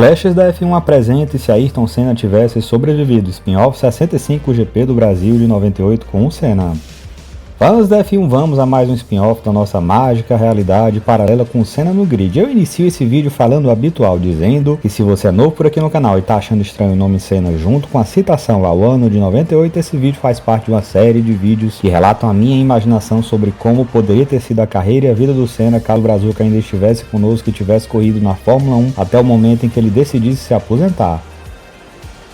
Flashes da F1 apresenta se Ayrton Senna tivesse sobrevivido spin-off 65 GP do Brasil de 98 com o Senna. Fãs da F1, vamos a mais um spin-off da nossa mágica realidade paralela com o Senna no grid. Eu inicio esse vídeo falando o habitual, dizendo que se você é novo por aqui no canal e tá achando estranho o nome Senna junto com a citação ao ano de 98, esse vídeo faz parte de uma série de vídeos que relatam a minha imaginação sobre como poderia ter sido a carreira e a vida do Senna caso o Brazuca ainda estivesse conosco e tivesse corrido na Fórmula 1 até o momento em que ele decidisse se aposentar.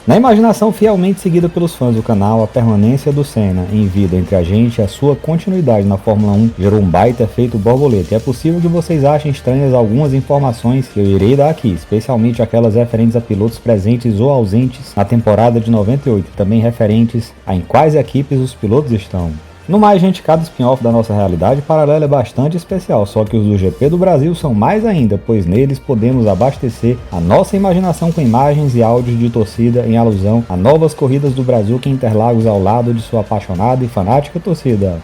Na imaginação fielmente seguida pelos fãs do canal, a permanência do Senna em vida entre a gente e a sua continuidade na Fórmula 1 gerou um baita efeito borboleta, e é possível que vocês achem estranhas algumas informações que eu irei dar aqui, especialmente aquelas referentes a pilotos presentes ou ausentes na temporada de 98, e também referentes a em quais equipes os pilotos estão. No mais, gente, cada spin-off da nossa realidade paralela é bastante especial, só que os do GP do Brasil são mais ainda, pois neles podemos abastecer a nossa imaginação com imagens e áudios de torcida em alusão a novas corridas do Brazuca em Interlagos ao lado de sua apaixonada e fanática torcida.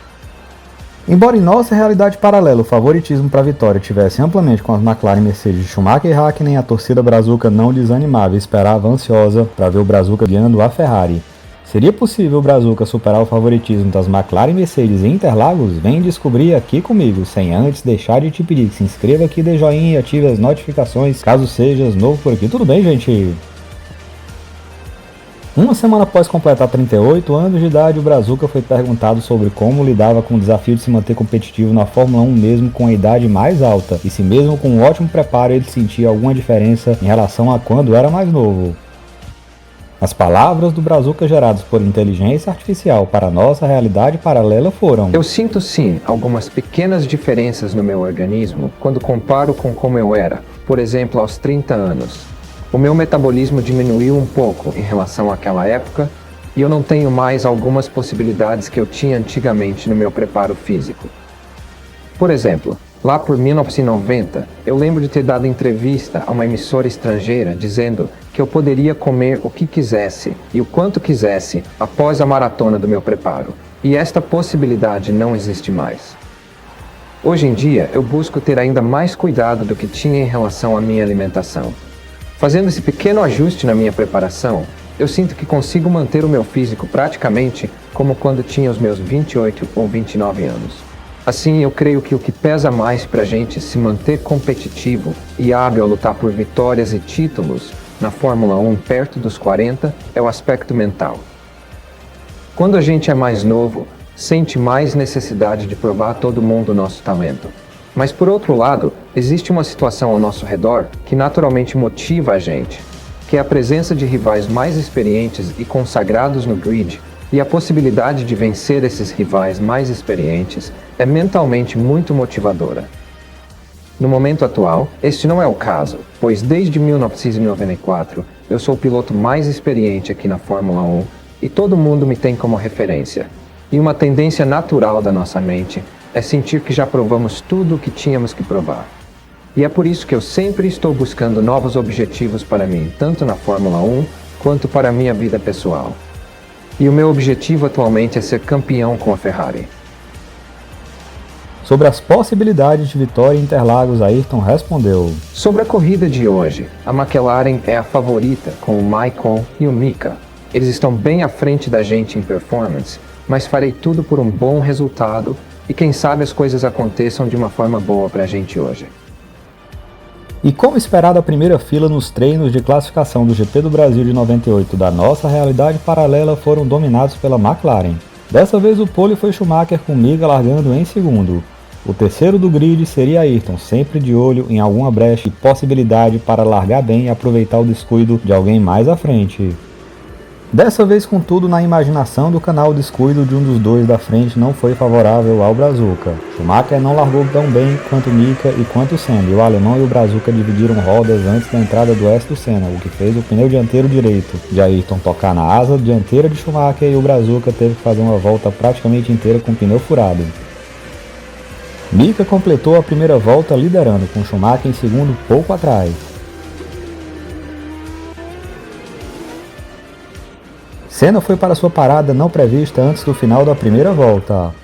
Embora em nossa realidade paralela o favoritismo para a vitória tivesse amplamente com as McLaren e Mercedes de Schumacher e Hakkinen, a torcida Brazuca não desanimava e esperava ansiosa para ver o Brazuca guiando a Ferrari. Seria possível o Brazuca superar o favoritismo das McLaren e Mercedes em Interlagos? Vem descobrir aqui comigo, sem antes deixar de te pedir que se inscreva aqui, dê joinha e ative as notificações caso sejas novo por aqui. Tudo bem, gente? Uma semana após completar 38 anos de idade, o Brazuca foi perguntado sobre como lidava com o desafio de se manter competitivo na Fórmula 1 mesmo com a idade mais alta, e se mesmo com um ótimo preparo ele sentia alguma diferença em relação a quando era mais novo. As palavras do Brazuca geradas por inteligência artificial para a nossa realidade paralela foram: eu sinto sim algumas pequenas diferenças no meu organismo quando comparo com como eu era, por exemplo, aos 30 anos. O meu metabolismo diminuiu um pouco em relação àquela época e eu não tenho mais algumas possibilidades que eu tinha antigamente no meu preparo físico. Por exemplo, lá por 1990, eu lembro de ter dado entrevista a uma emissora estrangeira dizendo que eu poderia comer o que quisesse e o quanto quisesse após a maratona do meu preparo, e esta possibilidade não existe mais. Hoje em dia, eu busco ter ainda mais cuidado do que tinha em relação à minha alimentação. Fazendo esse pequeno ajuste na minha preparação, eu sinto que consigo manter o meu físico praticamente como quando tinha os meus 28 ou 29 anos. Assim, eu creio que o que pesa mais pra gente se manter competitivo e hábil a lutar por vitórias e títulos na Fórmula 1 perto dos 40 é o aspecto mental. Quando a gente é mais novo, sente mais necessidade de provar a todo mundo o nosso talento. Mas por outro lado, existe uma situação ao nosso redor que naturalmente motiva a gente, que é a presença de rivais mais experientes e consagrados no grid, e a possibilidade de vencer esses rivais mais experientes é mentalmente muito motivadora. No momento atual, este não é o caso, pois desde 1994 eu sou o piloto mais experiente aqui na Fórmula 1 e todo mundo me tem como referência. E uma tendência natural da nossa mente é sentir que já provamos tudo o que tínhamos que provar. E é por isso que eu sempre estou buscando novos objetivos para mim, tanto na Fórmula 1 quanto para a minha vida pessoal. E o meu objetivo atualmente é ser campeão com a Ferrari. Sobre as possibilidades de vitória em Interlagos, Ayrton respondeu: sobre a corrida de hoje, a McLaren é a favorita com o Maicon e o Mika. Eles estão bem à frente da gente em performance, mas farei tudo por um bom resultado e quem sabe as coisas aconteçam de uma forma boa pra gente hoje. E como esperado, a primeira fila nos treinos de classificação do GP do Brasil de 98 da nossa realidade paralela foram dominados pela McLaren. Dessa vez o pole foi Schumacher com Mika largando em segundo. O terceiro do grid seria Ayrton, sempre de olho em alguma brecha e possibilidade para largar bem e aproveitar o descuido de alguém mais à frente. Dessa vez, contudo, na imaginação do canal, o descuido de um dos dois da frente não foi favorável ao Brazuca. Schumacher não largou tão bem quanto Mika e quanto Senna, e o alemão e o Brazuca dividiram rodas antes da entrada do S do Senna, o que fez o pneu dianteiro direito de Ayrton tocar na asa dianteira de Schumacher e o Brazuca teve que fazer uma volta praticamente inteira com o pneu furado. Mika completou a primeira volta liderando, com Schumacher em segundo pouco atrás. Senna foi para sua parada não prevista antes do final da primeira volta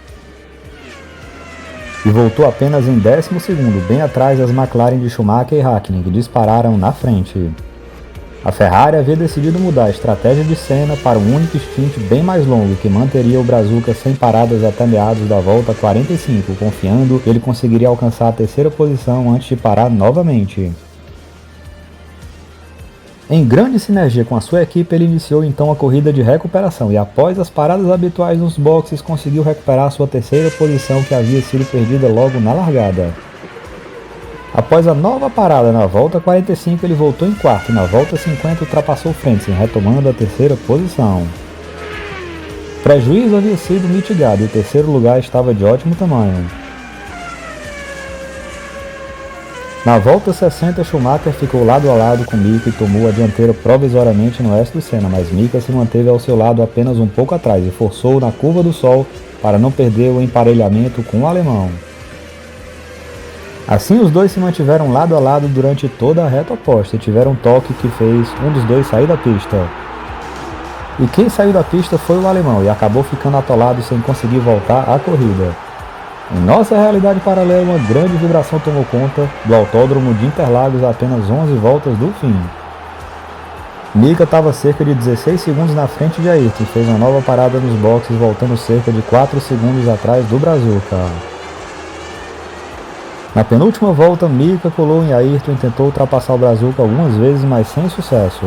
e voltou apenas em 12º, bem atrás das McLaren de Schumacher e Hakkinen, que dispararam na frente. A Ferrari havia decidido mudar a estratégia de Senna para um único stint bem mais longo que manteria o Brazuca sem paradas até meados da volta 45, confiando que ele conseguiria alcançar a terceira posição antes de parar novamente. Em grande sinergia com a sua equipe, ele iniciou então a corrida de recuperação e após as paradas habituais nos boxes conseguiu recuperar sua terceira posição que havia sido perdida logo na largada. Após a nova parada na volta 45, ele voltou em quarto e na volta 50 ultrapassou Frentzen, retomando a terceira posição. O prejuízo havia sido mitigado e o terceiro lugar estava de ótimo tamanho. Na volta 60, Schumacher ficou lado a lado com Mika e tomou a dianteira provisoriamente no oeste do Senna, mas Mika se manteve ao seu lado apenas um pouco atrás e forçou na curva do sol para não perder o emparelhamento com o alemão. Assim, os dois se mantiveram lado a lado durante toda a reta oposta e tiveram um toque que fez um dos dois sair da pista. E quem saiu da pista foi o alemão e acabou ficando atolado sem conseguir voltar à corrida. Em nossa realidade paralela, uma grande vibração tomou conta do autódromo de Interlagos a apenas 11 voltas do fim. Mika estava cerca de 16 segundos na frente de Ayrton e fez uma nova parada nos boxes, voltando cerca de 4 segundos atrás do Brazuca. Na penúltima volta, Mika colou em Ayrton e tentou ultrapassar o Brazuca algumas vezes, mas sem sucesso.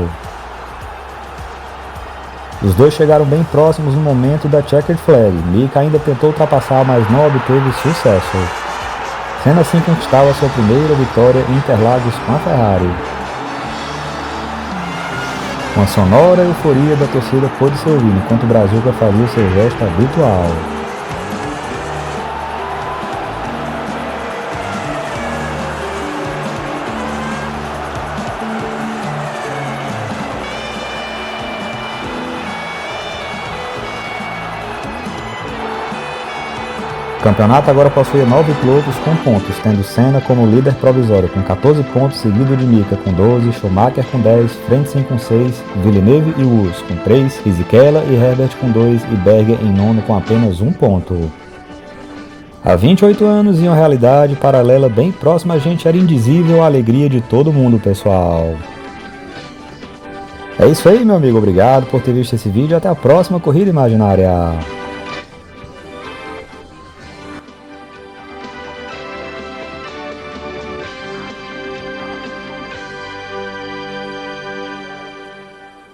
Os dois chegaram bem próximos no momento da checkered flag. Mika ainda tentou ultrapassar, mas não obteve sucesso. Senna assim conquistava sua primeira vitória em Interlagos com a Ferrari. Uma sonora euforia da torcida pôde ser ouvida enquanto o Brazuca fazia seu gesto habitual. O campeonato agora possui 9 pilotos com pontos, tendo Senna como líder provisório com 14 pontos, seguido de Mika com 12, Schumacher com 10, Frentzen com 6, Villeneuve e Wurz com 3, Fisichella e Herbert com 2 e Berger em nono com apenas 1 ponto. Há 28 anos, em uma realidade paralela bem próxima a gente, era indizível a alegria de todo mundo, pessoal. É isso aí, meu amigo, obrigado por ter visto esse vídeo, até a próxima corrida imaginária.